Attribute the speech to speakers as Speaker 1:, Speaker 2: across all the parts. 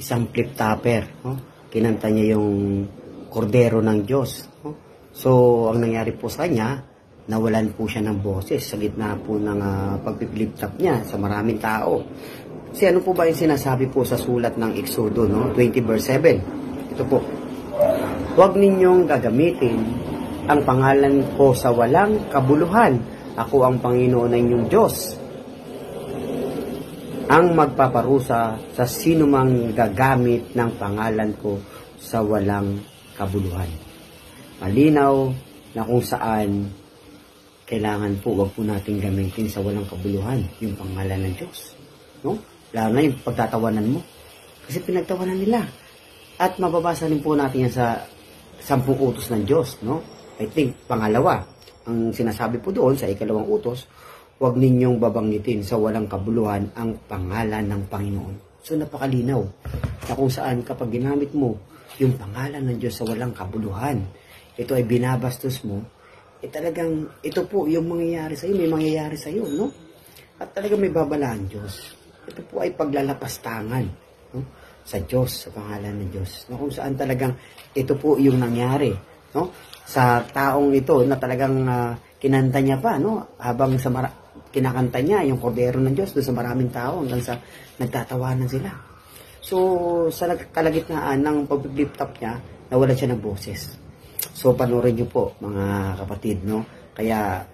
Speaker 1: isang flip topper. No? Kinanta niya yung Kordero ng Diyos. No? So, ang nangyari po sa kanya, nawalan po siya ng boses sa gitna po ng pagpipilip top niya sa maraming tao. Kasi ano po ba yung sinasabi po sa sulat ng Exodo, no? 20 verse 7? Ito po, huwag ninyong gagamitin ang pangalan ko sa walang kabuluhan. Ako ang Panginoon ng inyong Diyos, ang magpaparusa sa sinumang gagamit ng pangalan ko sa walang kabuluhan. Malinaw na kung saan kailangan po, wag po natin gamitin sa walang kabuluhan yung pangalan ng Diyos. No? Lalo na yung pagtatawanan mo. Kasi pinagtawanan nila. At mababasa rin po natin yan sa 10 utos ng Diyos. No? I think, pangalawa, ang sinasabi po doon sa 2nd utos, huwag ninyong babanggitin sa walang kabuluhan ang pangalan ng Panginoon. So, napakalinaw na kung saan kapag ginamit mo yung pangalan ng Diyos sa walang kabuluhan, ito ay binabastos mo, talagang ito po yung mangyayari sa iyo, may mangyayari sa iyo, no? At talagang may babala ang Diyos. Ito po ay paglalapastangan, no? Sa Diyos, sa pangalan ng Diyos. No? Kung saan talagang ito po yung nangyari, no? Sa taong ito na talagang kinanta niya pa, no? Habang kinakanta niya yung Kordero ng Diyos doon sa maraming tao hanggang sa nagtatawanan sila. So, sa kalagitnaan ng pag-flip top niya, nawala siya ng boses. So, panoorin niyo po, mga kapatid, no? Kaya,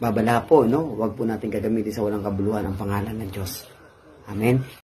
Speaker 1: babala po, no? Huwag po natin gagamitin sa walang kabuluhan ang pangalan ng Diyos. Amen?